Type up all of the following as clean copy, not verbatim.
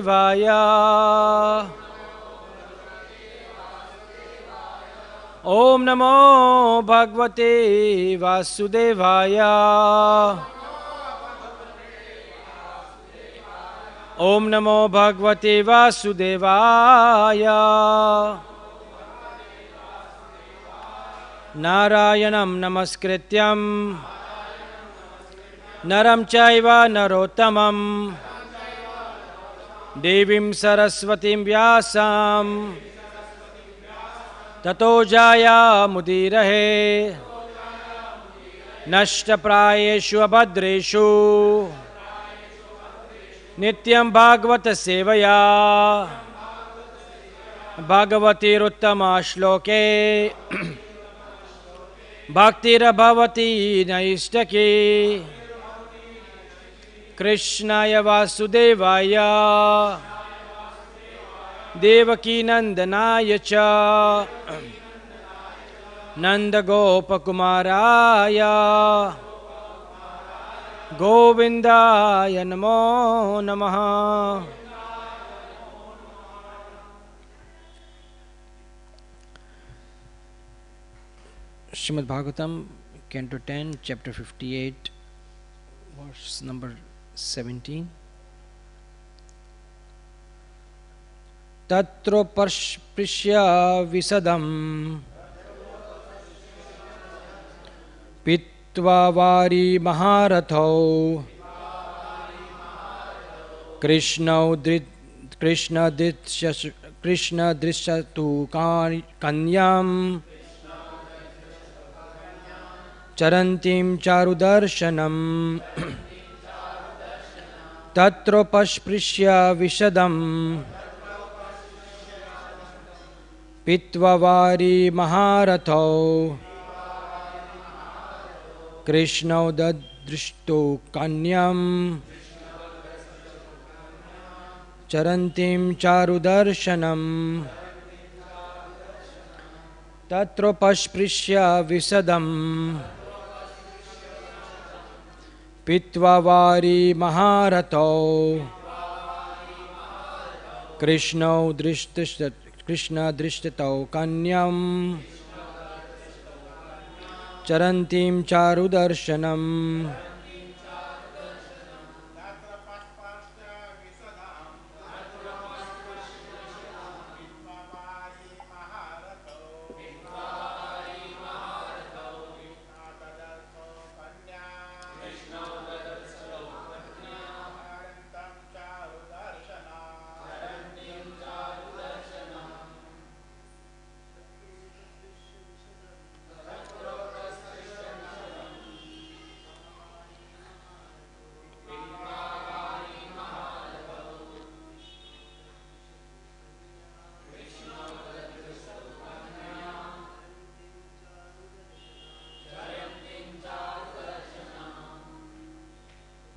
Via ओम नमो भगवते वासुदेवाय ओम नमो भगवते वासुदेवाय नारायणं नमस्कृत्यं नरं चैव नरोत्तमं देवीं सरस्वतीं व्यासं ततो जायामुदीरये नष्टप्रायेषु अभद्रेषु नित्यं भागवत सेवया भगवतीरुत्तमा श्लोके भक्तिर्भवति नैष्टकी कृष्णाय वासुदेवाय देवकीनन्दनाय च नन्दगोपकुमाराय गोविन्दाय नमो नमः। Srimad Bhagavatam, Canto 10, Chapter 58, verse number 17. Tatropashprishya visadam pitva vari maharatho Krishna drishyatu kanyam charantim charudarshanam tatropashprishya visadam pitvavari maharatho Krishna dadrishto kanyam charantim charudarshanam tatropashprishya visadam pitvavari maharatho Krishna drishtito kanyam charantim charudarshanam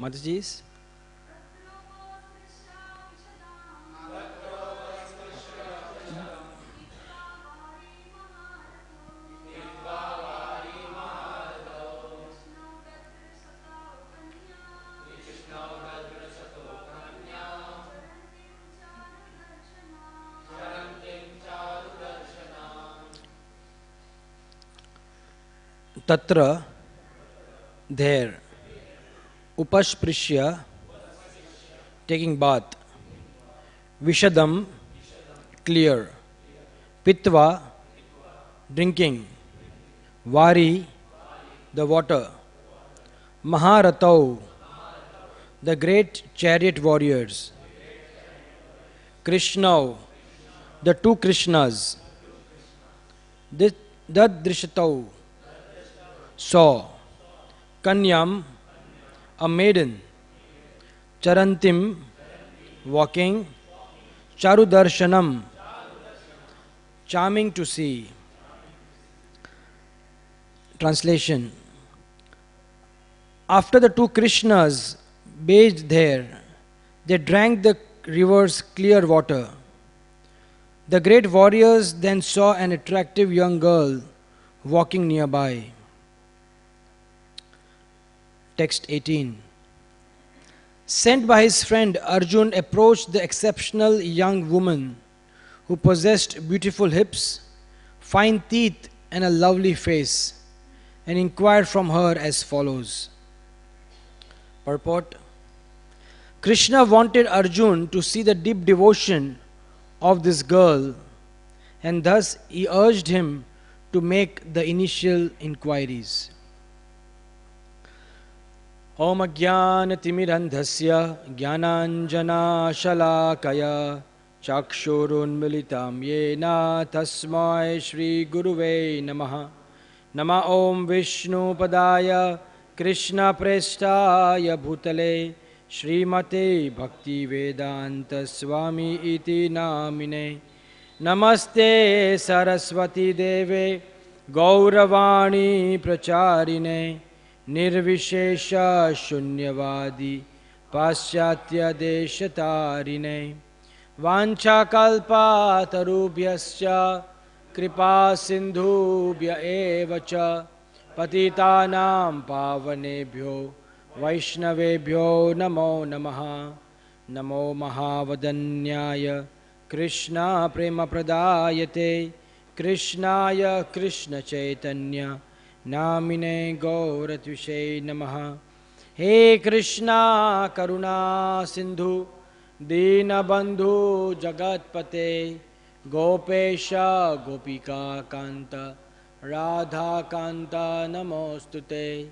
Mataji's. Tatra, there. Upasprishya, taking bath. Vishadam, clear. Pitva, drinking. Vari, the water. Maharatau, the great chariot warriors. Krishna, the two Krishnas. Dadrishatau, saw. Kanyam, a maiden. Charantim, walking. Charudarshanam, charming to see. Translation. After the two Krishnas bathed there, they drank the river's clear water. The great warriors then saw an attractive young girl walking nearby. Text 18. Sent by his friend, Arjun approached the exceptional young woman who possessed beautiful hips, fine teeth, and a lovely face, and inquired from her as follows. Purport: Krishna wanted Arjun to see the deep devotion of this girl, and thus he urged him to make the initial inquiries. Om Ajnanatimirandhasya Jnananjana Shalakaya Chakshurunmilitam Yena Tasmai Shri Guruve Namaha. Nama Om Vishnu Padaya Krishna Prestaya Bhutale Srimate Bhakti Vedanta Swami Iti Namine. Namaste Saraswati Deve Gauravani Pracharine Nirvishesha Shunyavadi Paschatya Deshatarine Vancha Kalpa Tarubhyascha Kripa Sindhubhya Evacha Patitanam Pavanebhyo Vaishnavebhyo Namo Namaha. Namo Mahavadanyaya Krishna Prema Pradayate Krishnaya Krishna Chaitanya Namine Gauratvishai Namaha. He Krishna Karuna Sindhu Dinabandhu Jagatpate Gopesha Gopika Kanta Radha Kanta Namostute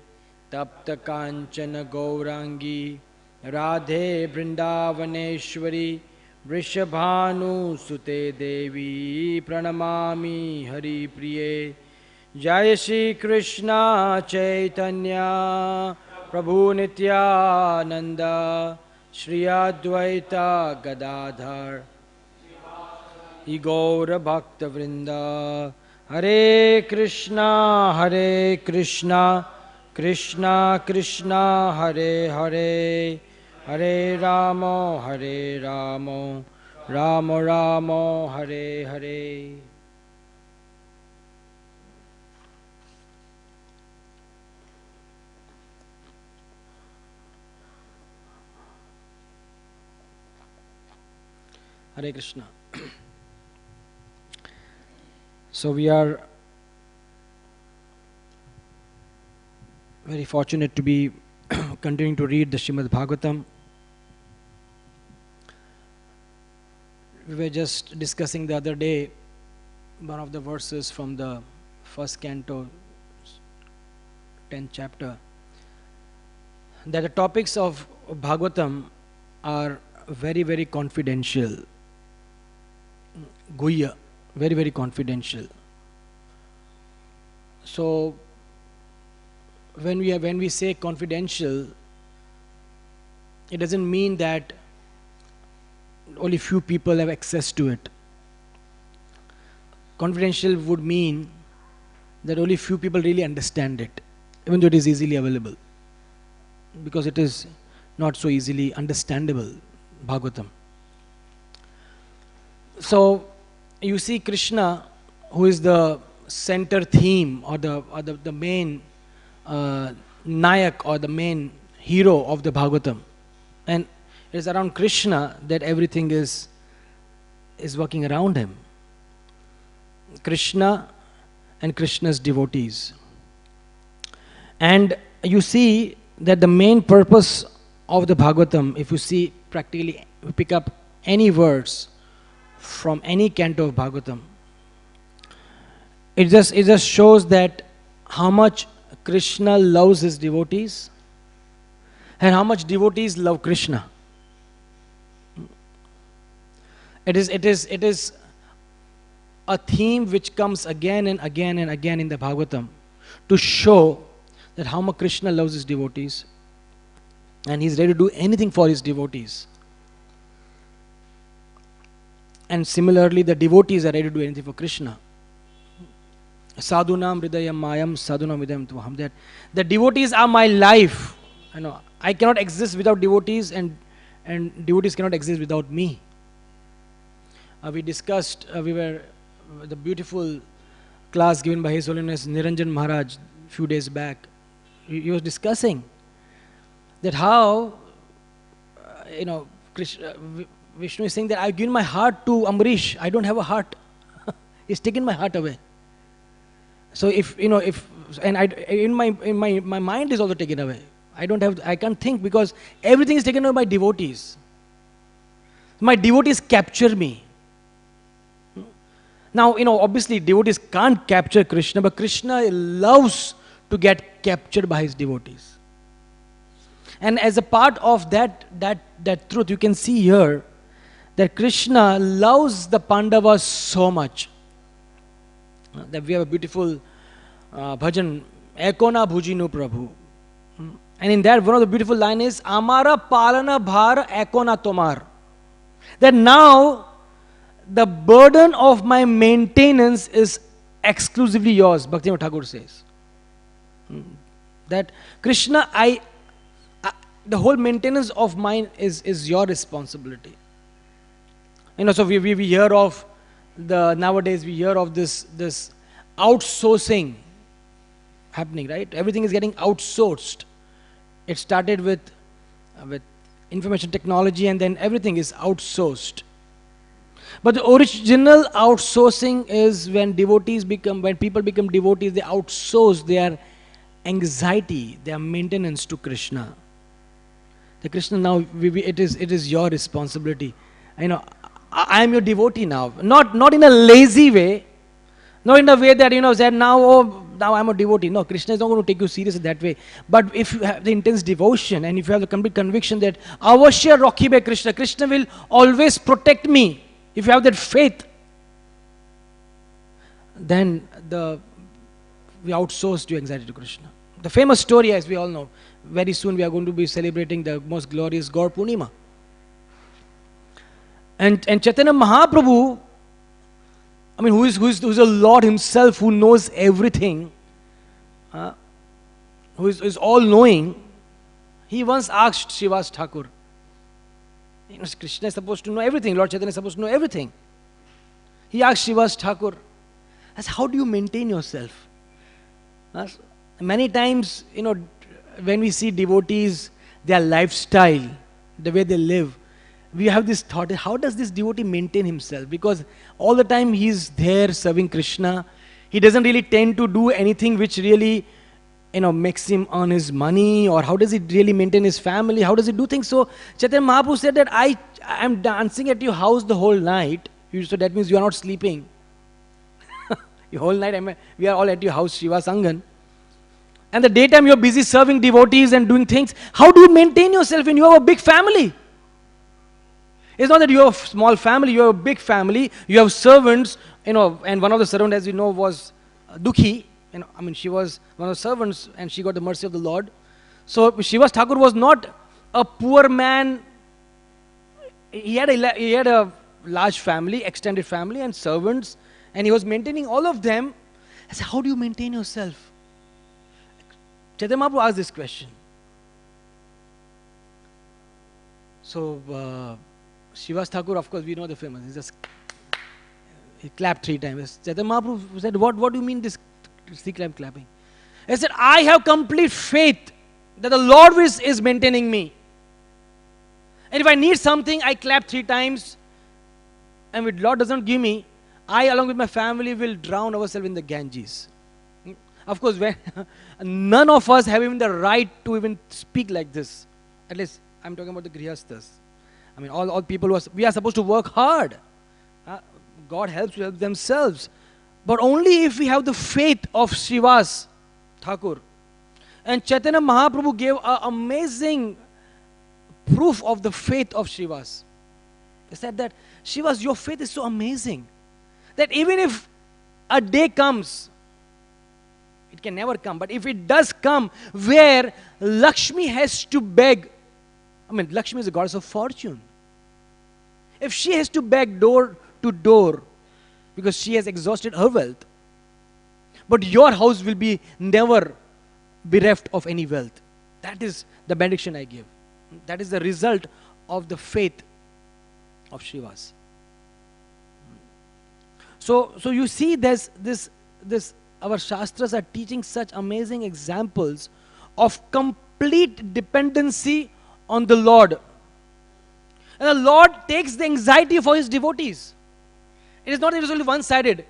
Tapta Kanchana Gaurangi Radhe Vrindavaneshwari Vrishabhanu Sute Devi Pranamami Hari Priye. Jai Shri Krishna Chaitanya Prabhu Nityananda Shri Advaita Gadadhar Gaura Bhakta Vrinda. Hare Krishna Krishna Krishna Hare Hare Hare Rama Rama Rama Hare Hare. Hare Krishna. So we are very fortunate to be continuing to read the Srimad Bhagavatam. We were just discussing the other day one of the verses from the first canto, 10th chapter, that the topics of Bhagavatam are very, very confidential. Guhya, very, very confidential. So when we say confidential, it doesn't mean that only few people have access to it. Confidential would mean that only few people really understand it, even though it is easily available, because it is not so easily understandable, Bhagavatam. So you see Krishna, who is the center theme or the main Nayak or the main hero of the Bhagavatam, and it is around Krishna that everything is working around him. Krishna and Krishna's devotees. And you see that the main purpose of the Bhagavatam, if you see practically, you pick up any verse from any canto of Bhagavatam, it just shows that how much Krishna loves his devotees and how much devotees love Krishna. It is a theme which comes again and again and again in the Bhagavatam to show that how much Krishna loves his devotees and he's ready to do anything for his devotees. And similarly, the devotees are ready to do anything for Krishna. Sadhunam hridayam mayam sadhunam hridayam tvaham. That the devotees are my life. I cannot exist without devotees, and devotees cannot exist without me. We discussed, the beautiful class given by His Holiness Niranjan Maharaj a few days back. He was discussing that how Vishnu is saying that I've given my heart to Amrish. I don't have a heart. He's taken my heart away. So my mind is also taken away. I can't think because everything is taken away by devotees. My devotees capture me. Now, obviously devotees can't capture Krishna, but Krishna loves to get captured by his devotees. And as a part of that truth, you can see here that Krishna loves the Pandavas so much. That we have a beautiful bhajan, Ekona Bhujinu Prabhu. And in that, one of the beautiful line is, Amara Palana Bhar Ekona Tomar. That now, the burden of my maintenance is exclusively yours, Bhaktivinoda Thakur says. That Krishna, the whole maintenance of mine is your responsibility. So we hear of nowadays we hear of this outsourcing happening, right? Everything is getting outsourced. It started with information technology, and then everything is outsourced. But the original outsourcing is when people become devotees, they outsource their anxiety, their maintenance to Krishna. The Krishna now, it is your responsibility. I am your devotee now. Not in a lazy way, not in a way that said now I'm a devotee. No, Krishna is not going to take you serious in that way. But if you have the intense devotion and if you have the complete conviction that Avashya Rakhibe Krishna, Krishna will always protect me. If you have that faith, then we outsourced your anxiety to Krishna. The famous story, as we all know, very soon we are going to be celebrating the most glorious Gaur Purnima. And Chaitanya Mahaprabhu, who is a Lord himself, who knows everything, who is all-knowing, he once asked Srivas Thakur, Krishna is supposed to know everything, Lord Chaitanya is supposed to know everything. He asked Srivas Thakur, how do you maintain yourself? Many times, when we see devotees, their lifestyle, the way they live, we have this thought, how does this devotee maintain himself? Because all the time he's there serving Krishna. He doesn't really tend to do anything which really, makes him earn his money, or how does he really maintain his family? How does he do things? So Chaitanya Mahaprabhu said that I am dancing at your house the whole night. So that means you are not sleeping. The whole night we are all at your house, Shiva Sangan. And the daytime you are busy serving devotees and doing things. How do you maintain yourself when you have a big family? It's not that you have a small family, you have a big family, you have servants, and one of the servants, as you know, was Dukhi. She was one of the servants and she got the mercy of the Lord. So Srivas Thakur was not a poor man. He had a large family, extended family and servants, and he was maintaining all of them. I said, how do you maintain yourself? Chaitanya Mahaprabhu asked this question. So Srivas Thakur, of course, we know the famous. He clapped 3 times. Chaitanya Mahaprabhu said, what do you mean this 3 times clapping? He said, I have complete faith that the Lord is maintaining me. And if I need something, I clap 3 times. And if Lord doesn't give me, I, along with my family, will drown ourselves in the Ganges. Of course, none of us have even the right to even speak like this. At least, I'm talking about the Grihasthas. All people we are supposed to work hard. God helps to help themselves. But only if we have the faith of Srivas Thakur. And Chaitanya Mahaprabhu gave an amazing proof of the faith of Srivas. He said that, Srivas, your faith is so amazing that even if a day comes, it can never come, but if it does come where Lakshmi has to beg, Lakshmi is the goddess of fortune. If she has to beg door to door because she has exhausted her wealth, but your house will be never bereft of any wealth. That is the benediction I give. That is the result of the faith of Srivas. So you see this our Shastras are teaching such amazing examples of complete dependency on the Lord. And the Lord takes the anxiety for his devotees. It is not that it is only one-sided.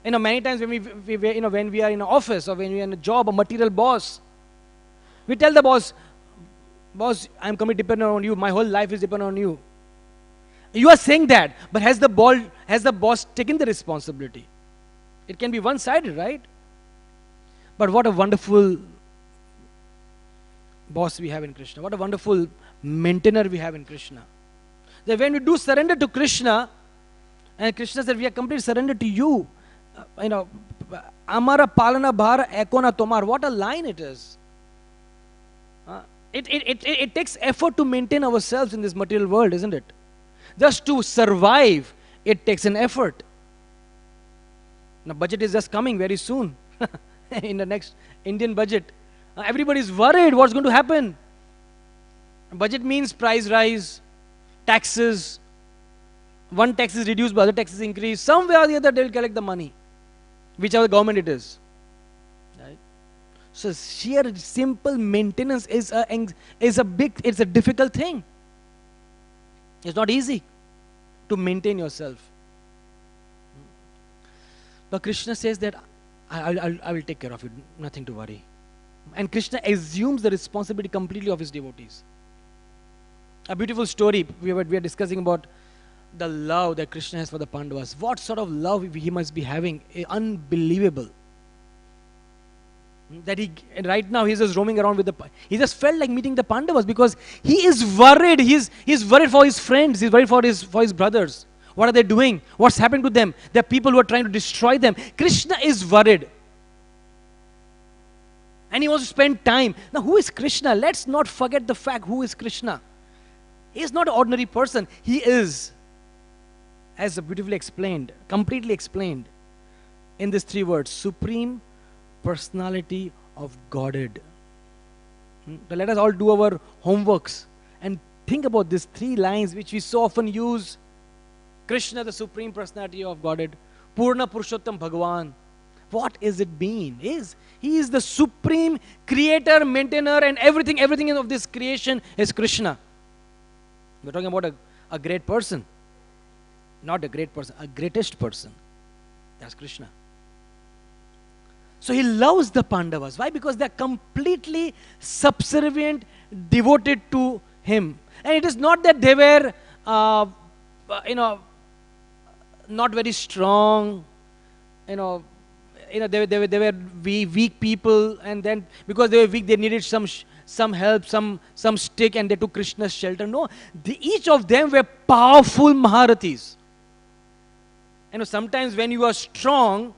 Many times when when we are in an office or when we are in a job, a material boss, we tell the boss, I am completely dependent on you. My whole life is dependent on you. You are saying that, but has the boss taken the responsibility? It can be one-sided, right? But what a wonderful boss we have in Krishna. What a wonderful maintainer we have in Krishna. That when we do surrender to Krishna, and Krishna said, we are completely surrendered to you. Amara palana bhar ekona tomar. What a line it is. It takes effort to maintain ourselves in this material world, isn't it? Just to survive, it takes an effort. Now, budget is just coming very soon. In the next Indian budget, everybody is worried what's going to happen. Budget means price rise, taxes. One tax is reduced, but other taxes increase. Somewhere or the other, they will collect the money, whichever government it is. Right? So sheer simple maintenance is a difficult thing. It's not easy to maintain yourself. But Krishna says that I will take care of you, nothing to worry. And Krishna assumes the responsibility completely of his devotees. A beautiful story we are discussing about the love that Krishna has for the Pandavas. What sort of love he must be having? Unbelievable. That right now he's just roaming around he just felt like meeting the Pandavas because he is worried. He's worried for his friends. He's worried for his brothers. What are they doing? What's happening to them? There are people who are trying to destroy them. Krishna is worried. And he wants to spend time. Now, who is Krishna? Let's not forget the fact who is Krishna. He is not an ordinary person. He is, as beautifully explained, completely explained in these 3 words, Supreme Personality of Godhead. So let us all do our homeworks and think about these 3 lines which we so often use. Krishna, the Supreme Personality of Godhead. Purna Purushottam Bhagavan. What is it mean? He is the supreme creator, maintainer, and everything of this creation is Krishna. We're talking about a great person. Not a great person, a greatest person. That's Krishna. So he loves the Pandavas. Why? Because they're completely subservient, devoted to him. And it is not that they were, not very strong, they were weak people, and then because they were weak, they needed some help, some stick, and they took Krishna's shelter. No, each of them were powerful Maharathis. Sometimes when you are strong,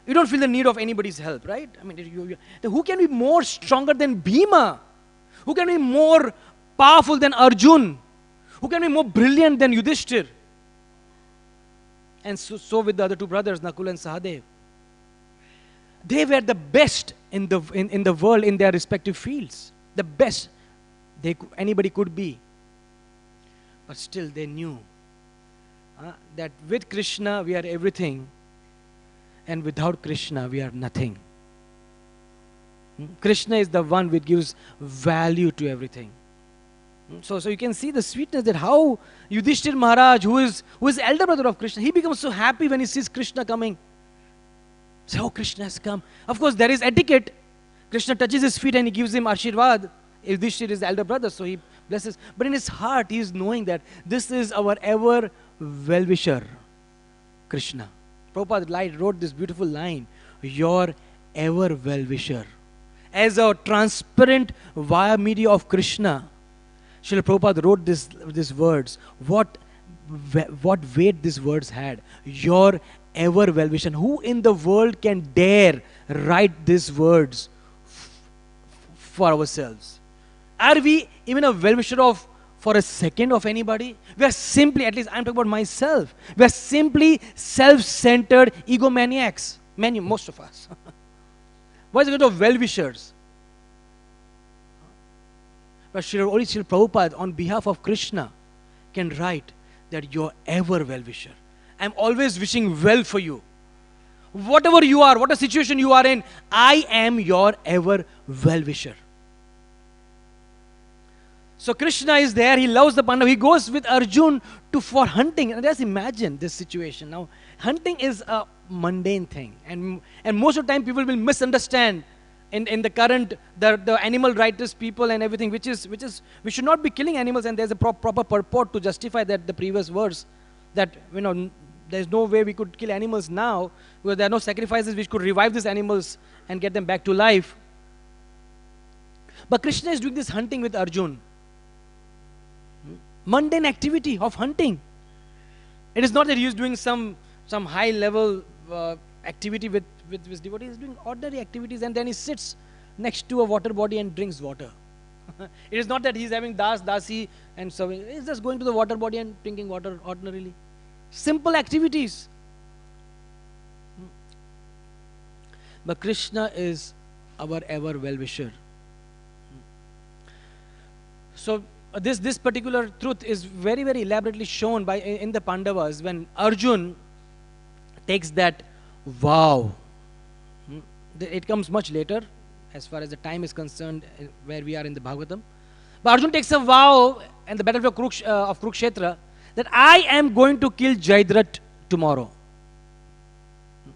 you don't feel the need of anybody's help, right? I mean, who can be more stronger than Bhima? Who can be more powerful than Arjun? Who can be more brilliant than Yudhishthir? And so with the other 2 brothers, Nakul and Sahadev. They were the best in the world in their respective fields. The best anybody could be. But still they knew that with Krishna we are everything, and without Krishna we are nothing. Krishna is the one which gives value to everything. So you can see the sweetness that how Yudhishthir Maharaj, who is the elder brother of Krishna, he becomes so happy when he sees Krishna coming. So Krishna has come. Of course, there is etiquette. Krishna touches his feet and he gives him Ashirvad. Yudhishthir is the elder brother, so he blesses. But in his heart, he is knowing that this is our ever well-wisher, Krishna. Prabhupada wrote this beautiful line, your ever well-wisher. As a transparent via media of Krishna, Srila Prabhupada wrote these words. What weight these words had. Your ever well-wisher. Who in the world can dare write these words for ourselves? Are we even a well-wisher for a second of anybody? We are simply, at least I'm talking about myself, we are simply self-centered egomaniacs. Most of us. What is the good of well-wishers? But only Srila Prabhupada, on behalf of Krishna, can write that you're ever well-wisher. I'm always wishing well for you. Whatever you are, whatever situation you are in, I am your ever well-wisher. So Krishna is there, he loves the Pandava, he goes with Arjun for hunting. And just imagine this situation. Now, hunting is a mundane thing, and most of the time people will misunderstand in the current, the animal rights people and everything, which is, we should not be killing animals, and there's a proper purport to justify that, the previous verse, that, there's no way we could kill animals now, because there are no sacrifices which could revive these animals and get them back to life. But Krishna is doing this hunting with Arjun. Mundane activity of hunting. It is not that he is doing some high level activity with his devotee. He is doing ordinary activities, and then he sits next to a water body and drinks water. It is not that he is having dasi and so he is just going to the water body and drinking water ordinarily. Simple activities. But Krishna is our ever well-wisher. So this particular truth is very, very elaborately shown in the Pandavas when Arjun takes that vow. It comes much later as far as the time is concerned, where we are in the Bhagavatam. But Arjun takes a vow in the battlefield of Kurukshetra that I am going to kill Jayadratha tomorrow.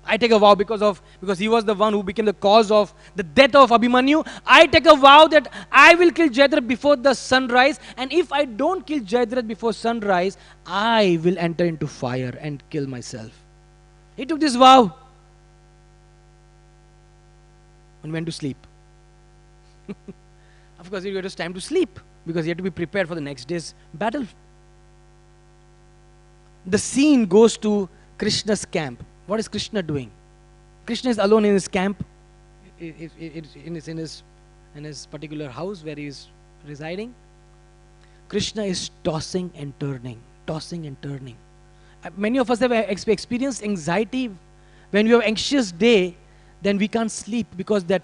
I take a vow because he was the one who became the cause of the death of Abhimanyu. I take a vow that I will kill Jayadratha before the sunrise, and if I don't kill Jayadratha before sunrise, I will enter into fire and kill myself. He took this vow and went to sleep. Of course, it was time to sleep because he had to be prepared for the next day's battle. The scene goes to Krishna's camp. What is Krishna doing? Krishna is alone in his camp, in his particular house where he is residing. Krishna is tossing and turning. Many of us have experienced anxiety. When we have an anxious day, then we can't sleep because that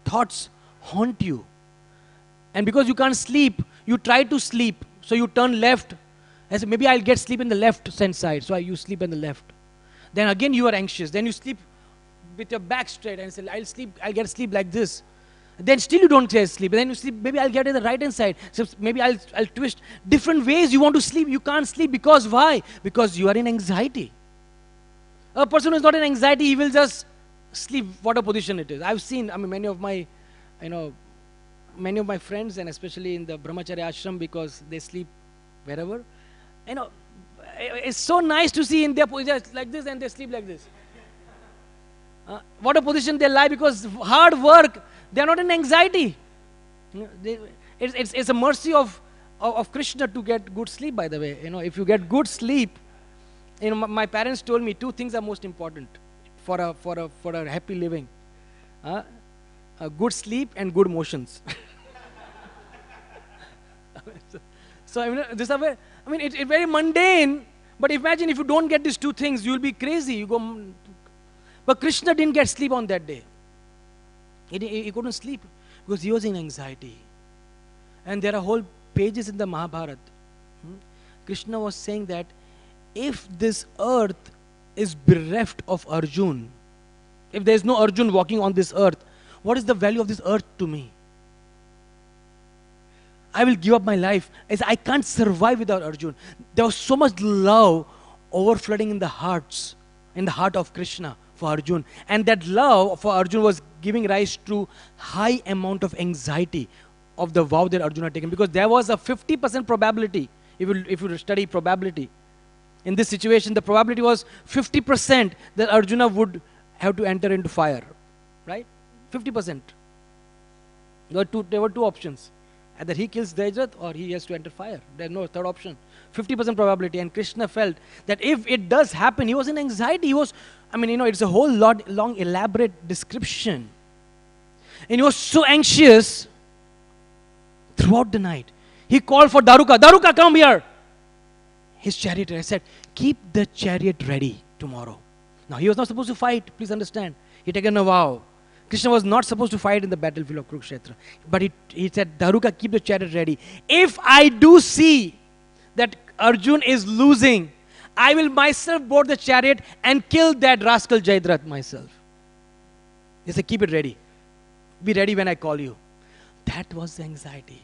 thoughts haunt you. And because you can't sleep, you try to sleep. So you turn left. I say, maybe I'll get sleep in the left side. So you sleep in the left. Then again you are anxious. Then you sleep with your back straight and say, I'll get sleep like this. Then still you don't get sleep. Then you sleep, maybe I'll get in the right hand side. So maybe I'll twist. Different ways you want to sleep. You can't sleep because why? Because you are in anxiety. A person who is not in anxiety, he will just sleep whatever position it is. I've seen, many of my friends, and especially in the Brahmacharya ashram, because they sleep wherever. It's so nice to see in their position like this and they sleep like this. What a position they lie, because hard work, they are not in anxiety. It's a mercy of Krishna to get good sleep, by the way. If you get good sleep, my parents told me 2 things are most important for a happy living. A good sleep and good motions. It's very mundane, but imagine if you don't get these 2 things, you will be crazy. But Krishna didn't get sleep on that day. He couldn't sleep because he was in anxiety. And there are whole pages in the Mahabharata. Krishna was saying that if this earth is bereft of Arjun, if there is no Arjun walking on this earth, what is the value of this earth to me? I will give up my life, as I can't survive without Arjun. There was so much love overflowing in the heart of Krishna for Arjun. And that love for Arjun was giving rise to high amount of anxiety of the vow that Arjuna had taken. Because there was a 50% probability, if you study probability. In this situation, the probability was 50% that Arjuna would have to enter into fire. Right? 50%. There were 2 options. Either he kills Jayadratha or he has to enter fire. There's no third option. 50% probability. And Krishna felt that if it does happen, he was in anxiety. It's a whole long elaborate description. And he was so anxious throughout the night. He called for Daruka. Daruka, come here. His charioteer said, keep the chariot ready tomorrow. Now he was not supposed to fight. Please understand. He taken a vow. Krishna was not supposed to fight in the battlefield of Kurukshetra. But he said, Daruka, keep the chariot ready. If I do see that Arjun is losing, I will myself board the chariot and kill that rascal Jayadratha myself. He said, keep it ready. Be ready when I call you. That was the anxiety.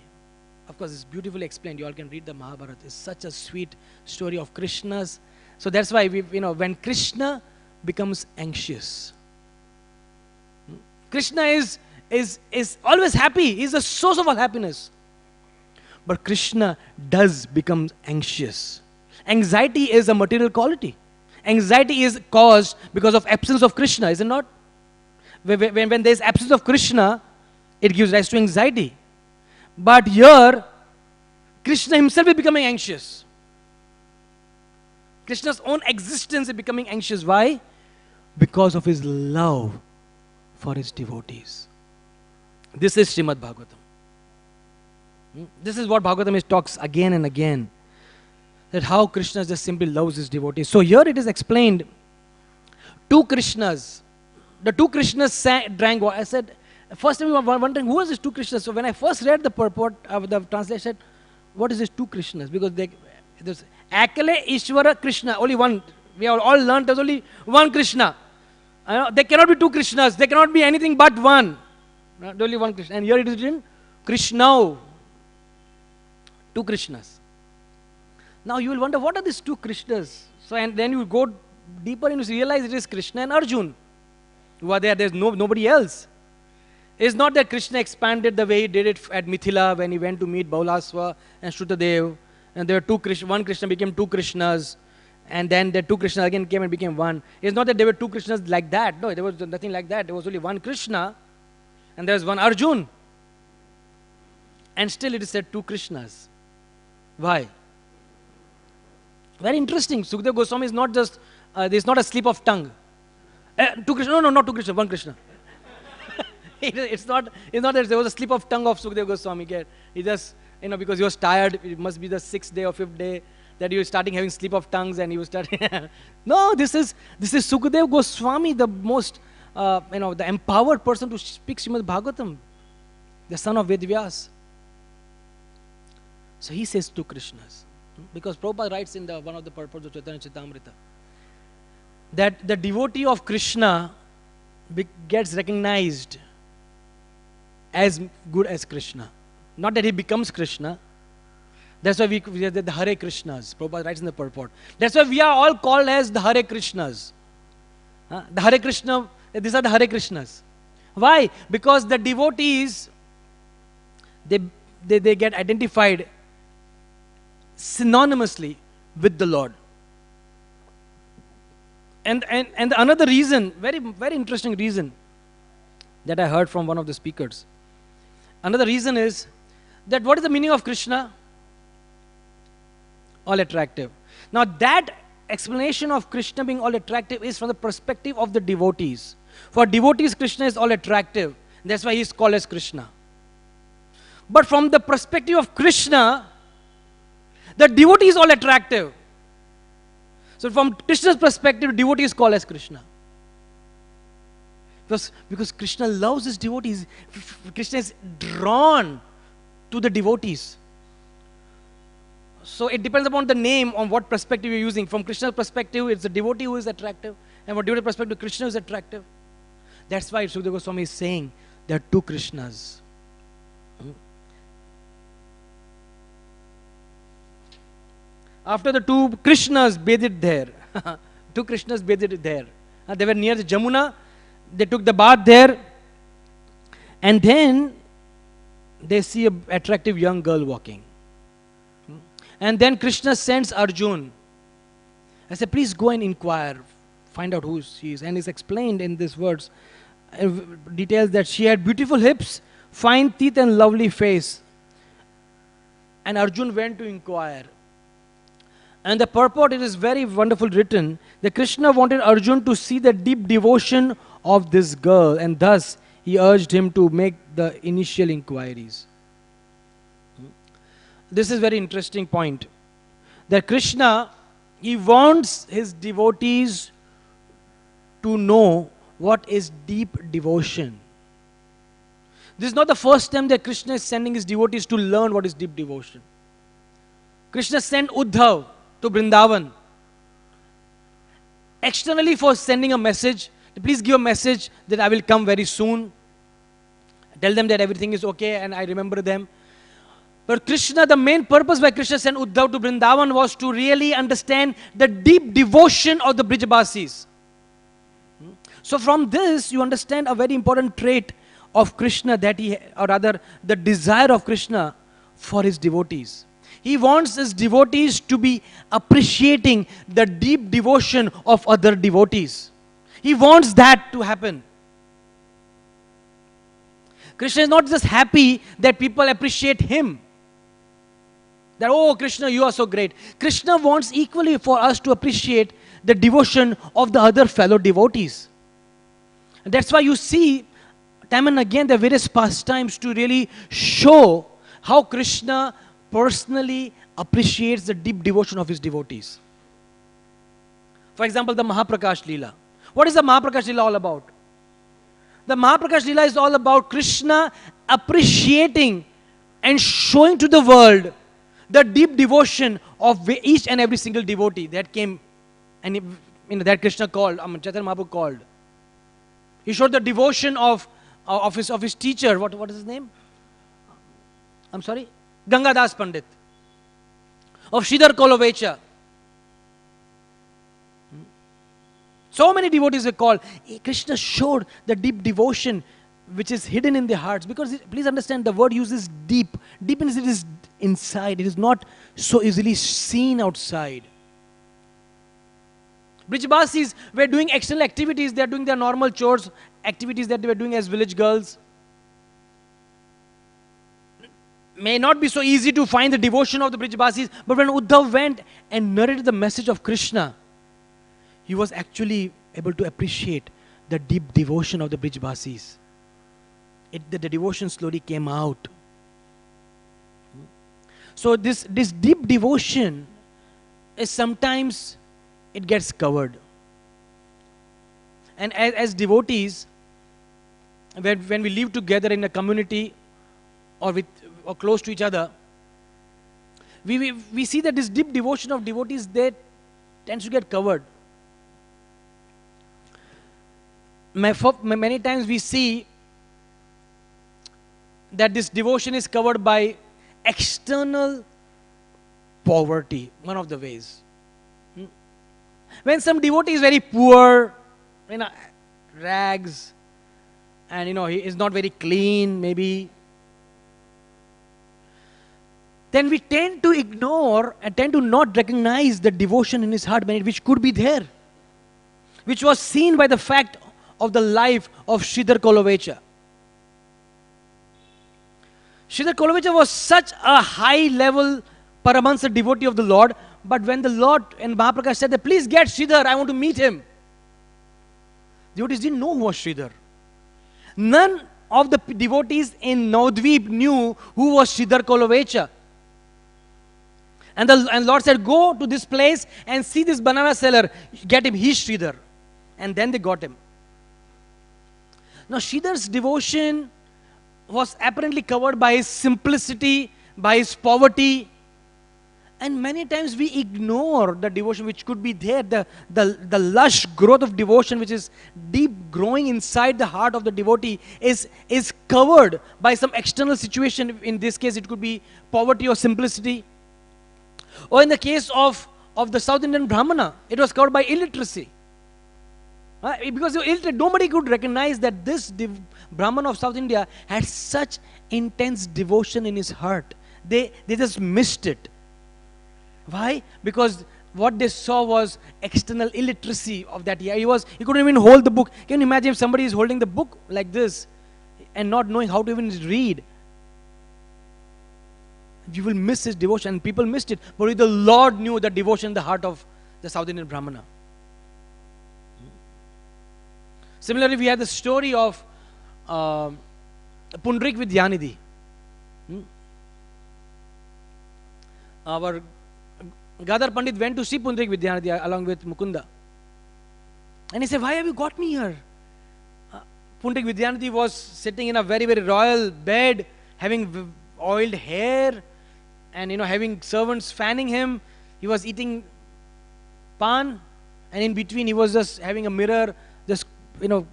Of course, it's beautifully explained. You all can read the Mahabharata. It's such a sweet story of Krishna's. So that's why when Krishna becomes anxious, Krishna is always happy. He's the source of all happiness. But Krishna does become anxious. Anxiety is a material quality. Anxiety is caused because of absence of Krishna, is it not? When there is absence of Krishna, it gives rise to anxiety. But here, Krishna himself is becoming anxious. Krishna's own existence is becoming anxious. Why? Because of his love for his devotees. This is Srimad Bhagavatam. This is what Bhagavatam talks again and again. That how Krishna just simply loves his devotees. So here it is explained, two Krishnas. The two Krishnas drank water. I said, first time we were wondering, who are these two Krishnas? So when I first read the purport of the translation, I said, what is these two Krishnas? Because there's Akale Ishvara Krishna, only one. We have all learned there's only one Krishna. There cannot be two Krishnas. There cannot be anything but one. There's only one Krishna. And here it is written, Krishna. Two Krishnas. Now you will wonder, what are these two Krishnas? So and then you go deeper and you realize it is Krishna and Arjun who are there. There's nobody else. It's not that Krishna expanded the way he did it at Mithila when he went to meet Baulasva and Shrutadev. And there were two Krishna, one Krishna became two Krishnas. And then the two Krishnas again came and became one. It's not that there were two Krishnas like that. No, there was nothing like that. There was only one Krishna and there was one Arjun. And still it is said two Krishnas. Why? Very interesting. Sukadeva Goswami is not just, there's not a slip of tongue. Two Krishna, no, not two Krishna, one Krishna. it's not that there was a slip of tongue of Sukadeva Goswami. He just, because he was tired, it must be the 6th day or 5th day that he was starting having slip of tongues and he was starting. No, this is Sukadeva Goswami, the most, the empowered person to speak Srimad Bhagavatam, the son of Vedvyas. So he says two Krishnas. Because Prabhupada writes in one of the purports of Chaitanya Charitamrita that the devotee of Krishna gets recognized as good as Krishna. Not that he becomes Krishna. That's why we are the Hare Krishnas. Prabhupada writes in the purport. That's why we are all called as the Hare Krishnas. The Hare Krishna, these are the Hare Krishnas. Why? Because the devotees, they get identified synonymously with the Lord. And another reason, very, very interesting reason that I heard from one of the speakers. Another reason is that what is the meaning of Krishna? All attractive. Now that explanation of Krishna being all attractive is from the perspective of the devotees. For devotees, Krishna is all attractive. That's why he is called as Krishna. But from the perspective of Krishna, the devotee is all attractive. So from Krishna's perspective, devotee is called as Krishna. Because Krishna loves his devotees. Krishna is drawn to the devotees. So it depends upon the name, on what perspective you're using. From Krishna's perspective, it's the devotee who is attractive. And from devotee perspective, Krishna is attractive. That's why Sukadeva Goswami is saying there are two Krishnas. After the two Krishnas bathed there, two Krishnas bathed there. They were near the Jamuna, they took the bath there, and then they see an attractive young girl walking. And then Krishna sends Arjun. I said, please go and inquire, find out who she is. And it's explained in these words, details that she had beautiful hips, fine teeth and lovely face. And Arjun went to inquire. And the purport, it is very wonderful written, that Krishna wanted Arjun to see the deep devotion of this girl, and thus he urged him to make the initial inquiries. This is a very interesting point. That Krishna, he wants his devotees to know what is deep devotion. This is not the first time that Krishna is sending his devotees to learn what is deep devotion. Krishna sent Uddhav to Vrindavan. Externally for sending a message, please give a message that I will come very soon. Tell them that everything is okay and I remember them. But Krishna, the main purpose why Krishna sent Uddhav to Vrindavan was to really understand the deep devotion of the Brijabasis. So from this, you understand a very important trait of Krishna that or rather the desire of Krishna for his devotees. He wants his devotees to be appreciating the deep devotion of other devotees. He wants that to happen. Krishna is not just happy that people appreciate him. That, oh Krishna, you are so great. Krishna wants equally for us to appreciate the devotion of the other fellow devotees. And that's why you see time and again the various pastimes to really show how Krishna personally appreciates the deep devotion of his devotees. For example, the Mahaprakash Leela. What is the Mahaprakash Leela all about? The Mahaprakash Leela is all about Krishna appreciating and showing to the world the deep devotion of each and every single devotee that came and that Krishna called, Chaitanya Mahaprabhu called. He showed the devotion of his teacher. What is his name? I'm sorry? Gangadas Pandit. Of Sridhar Kolovecha. So many devotees were called. Krishna showed the deep devotion which is hidden in their hearts. Because please understand, the word uses deep. Deep means it is inside. It is not so easily seen outside. Brijabasis were doing external activities. They are doing their normal chores, activities that they were doing as village girls. May not be so easy to find the devotion of the Brijabasis, but when Uddhav went and narrated the message of Krishna, he was actually able to appreciate the deep devotion of the Brijabasis. The devotion slowly came out. So this deep devotion is sometimes it gets covered. And as devotees, when we live together in a community or close to each other, we see that this deep devotion of devotees, they tends to get covered. Many times we see that this devotion is covered by external poverty, one of the ways. When some devotee is very poor, rags, and he is not very clean, maybe, then we tend to ignore and tend to not recognize the devotion in his heart, which could be there, which was seen by the fact of the life of Sridhar Kolovecha. Sridhar Kolovecha was such a high-level Paramahansa devotee of the Lord, but when the Lord and Mahaprakash said that, please get Sridhar, I want to meet him, devotees didn't know who was Sridhar. None of the devotees in Navadvip knew who was Sridhar Kolovecha. And Lord said, go to this place and see this banana seller, get him, he's Sridhar. And then they got him. Now Sridhar's devotion was apparently covered by his simplicity, by his poverty. And many times we ignore the devotion which could be there, the lush growth of devotion which is deep growing inside the heart of the devotee is covered by some external situation. In this case, it could be poverty or simplicity. Or in the case of the South Indian Brahmana, it was covered by illiteracy. Because nobody could recognize that this Brahman of South India had such intense devotion in his heart. They just missed it. Why? Because what they saw was external illiteracy of that year. He couldn't even hold the book. Can you imagine if somebody is holding the book like this and not knowing how to even read? You will miss his devotion, and people missed it. But the Lord knew the devotion in the heart of the South Indian Brahmana. Similarly, we have the story of Pundrik Vidyanidhi. Our Gadar Pandit went to see Pundrik Vidyanidhi along with Mukunda. And he said, why have you got me here? Pundrik Vidyanidhi was sitting in a very, very royal bed, having oiled hair, and having servants fanning him. He was eating pan, and in between he was just having a mirror, just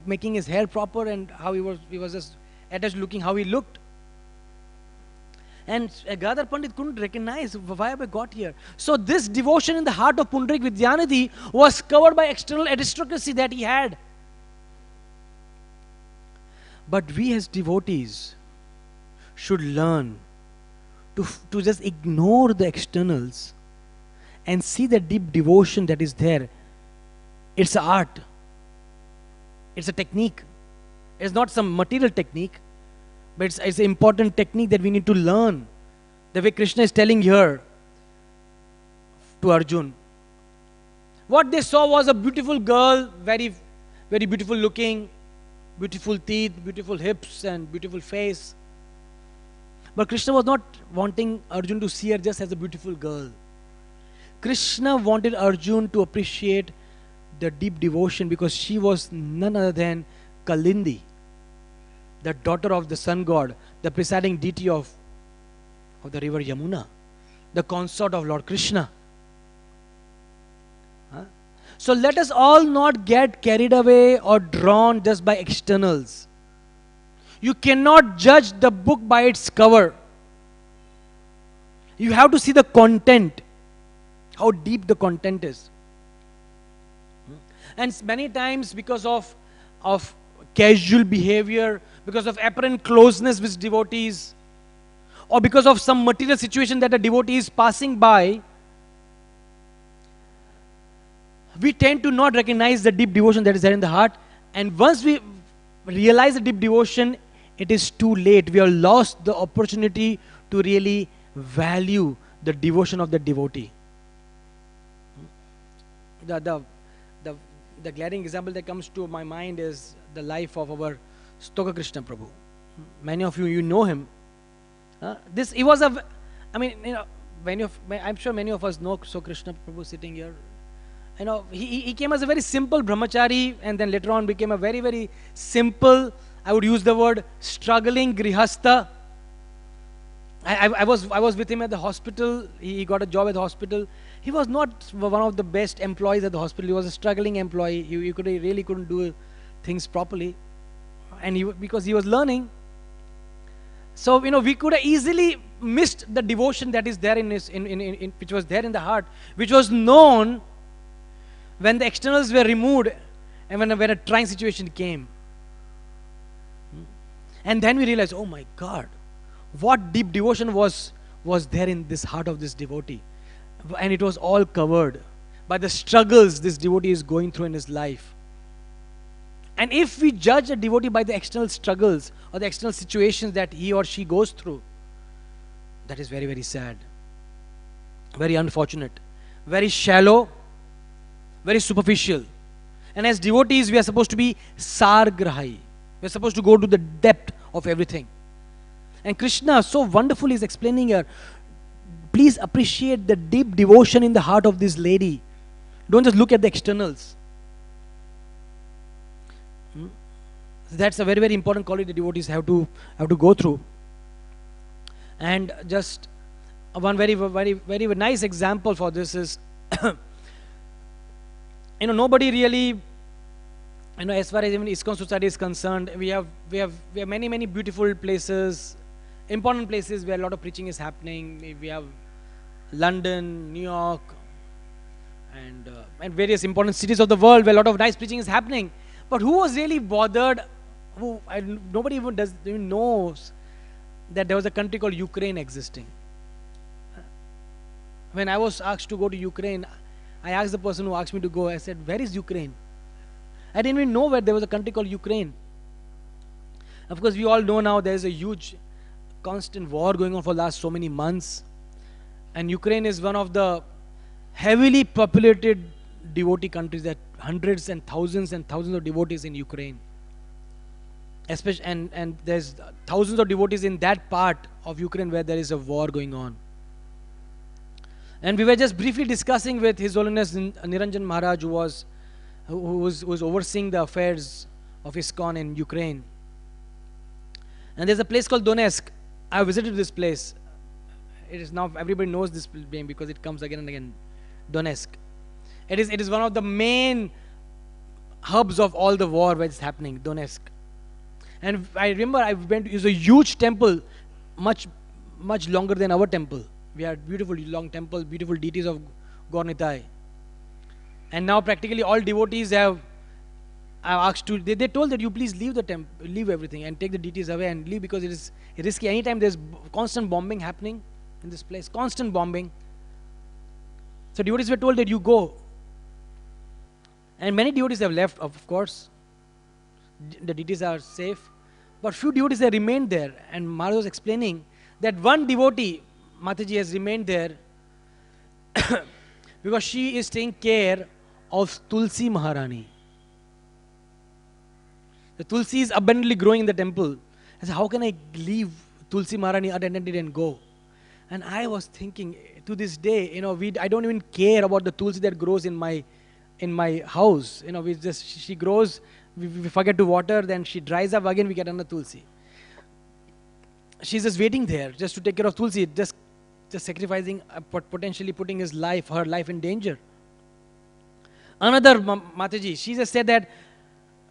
making his hair proper, and how he was just attached, looking how he looked. And Gadar Pandit couldn't recognize why have I got here. So this devotion in the heart of Pundarik Vidyanidhi was covered by external aristocracy that he had. But we as devotees should learn to just ignore the externals and see the deep devotion that is there. It's an art. It's a technique. It's not some material technique, but it's an important technique that we need to learn. The way Krishna is telling here to Arjun. What they saw was a beautiful girl, very, very beautiful looking, beautiful teeth, beautiful hips and beautiful face. But Krishna was not wanting Arjun to see her just as a beautiful girl. Krishna wanted Arjun to appreciate the deep devotion because she was none other than Kalindi, the daughter of the sun god, the presiding deity of the river Yamuna, the consort of Lord Krishna. So let us all not get carried away or drawn just by externals. You cannot judge the book by its cover. You have to see the content, how deep the content is. And many times because of casual behavior, because of apparent closeness with devotees, or because of some material situation that a devotee is passing by, we tend to not recognize the deep devotion that is there in the heart. And once we realize the deep devotion, it is too late. We have lost the opportunity to really value the devotion of the devotee. The glaring example that comes to my mind is the life of our Stoka Krishna Prabhu. Many of you know him. He was a, I mean, you know, I'm sure many of us know Stoka Krishna Prabhu sitting here. You know, he came as a very simple brahmachari and then later on became a very, very simple, I would use the word, struggling grihastha. I was with him at the hospital. He got a job at the hospital. He was not one of the best employees at the hospital. He was a struggling employee. He really couldn't do things properly, and because he was learning. So you know, we could have easily missed the devotion that is there which was there in the heart, which was known when the externals were removed and when a trying situation came. And then we realized, oh my God, what deep devotion was there in this heart of this devotee. And it was all covered by the struggles this devotee is going through in his life. And if we judge a devotee by the external struggles or the external situations that he or she goes through, that is very, very sad, very unfortunate, very shallow, very superficial. And as devotees, we are supposed to be sargrahi. We are supposed to go to the depth of everything. And Krishna so wonderfully is explaining here, please appreciate the deep devotion in the heart of this lady. Don't just look at the externals. That's a very, very important quality the devotees have to go through. And just one very, very, very nice example for this is, you know, nobody really, you know, as far as even ISKCON society is concerned, we have many, many beautiful places, important places where a lot of preaching is happening. We have London, New York, and various important cities of the world where a lot of nice preaching is happening. But who was really bothered? Nobody even knows that there was a country called Ukraine existing. When I was asked to go to Ukraine, I asked the person who asked me to go, I said, where is Ukraine? I didn't even know where there was a country called Ukraine. Of course, we all know now there is a huge constant war going on for the last so many months. And Ukraine is one of the heavily populated devotee countries, that hundreds and thousands of devotees in Ukraine. Especially, and there's thousands of devotees in that part of Ukraine where there is a war going on. And we were just briefly discussing with His Holiness Niranjan Maharaj, who was overseeing the affairs of ISKCON in Ukraine. And there's a place called Donetsk. I visited this place. It is now, everybody knows this name because it comes again and again. Donetsk. It is one of the main hubs of all the war where it's happening, Donetsk. And I remember I went to, it's a huge temple, much much longer than our temple. We had beautiful long temple, beautiful deities of Gaur-Nitai. And now practically all devotees have asked to, they told that you please leave the temple, leave everything and take the deities away and leave, because it is risky. Anytime there's constant bombing happening in this place, constant bombing. So devotees were told that you go. And many devotees have left, of course. The deities are safe. But few devotees have remained there. And Maharaj was explaining that one devotee, Mataji, has remained there because she is taking care of Tulsi Maharani. The Tulsi is abundantly growing in the temple. I said, how can I leave Tulsi Maharani unattended and go? And I was thinking, to this day, I don't even care about the Tulsi that grows in my house. She grows, we forget to water, then she dries up again, we get another Tulsi. She's just waiting there, just to take care of Tulsi, just sacrificing, potentially putting her life in danger. Another Mataji, she just said that,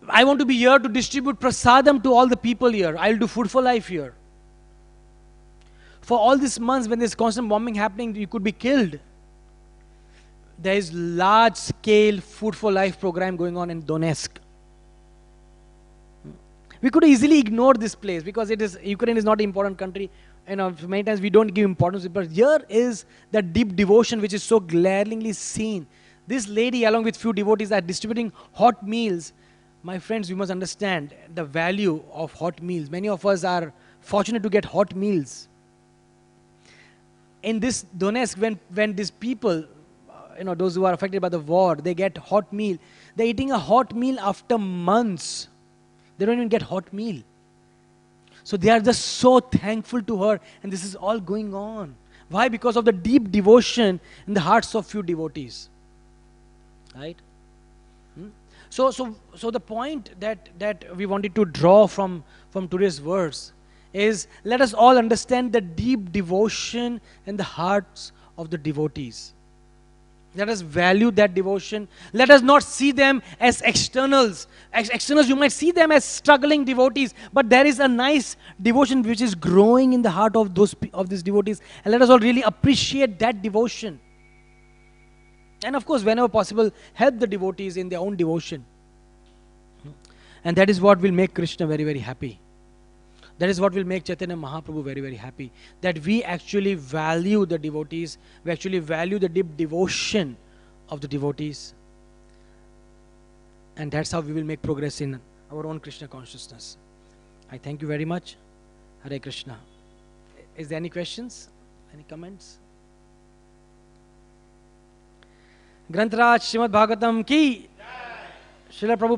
I want to be here to distribute prasadam to all the people here. I'll do food for life here. For all these months when there's constant bombing happening, you could be killed. There is large scale food for life program going on in Donetsk. We could easily ignore this place because Ukraine is not an important country. Many times we don't give importance, but here is the deep devotion which is so glaringly seen. This lady along with few devotees are distributing hot meals. My friends, we must understand the value of hot meals. Many of us are fortunate to get hot meals. In this Donetsk, when these people, those who are affected by the war, they get hot meal. They're eating a hot meal after months. They don't even get hot meal. So they are just so thankful to her, and this is all going on. Why? Because of the deep devotion in the hearts of few devotees. Right? So the point that we wanted to draw from today's verse is, let us all understand the deep devotion in the hearts of the devotees. Let us value that devotion. Let us not see them as externals. As externals, you might see them as struggling devotees, but there is a nice devotion which is growing in the heart of these devotees, and let us all really appreciate that devotion. And of course, whenever possible, help the devotees in their own devotion. And that is what will make Krishna very, very happy. That is what will make Chaitanya Mahaprabhu very, very happy. That we actually value the devotees. We actually value the deep devotion of the devotees. And that's how we will make progress in our own Krishna consciousness. I thank you very much. Hare Krishna. Is there any questions? Any comments? Granth Raj Srimad Bhagavatam ki Srila Prabhupada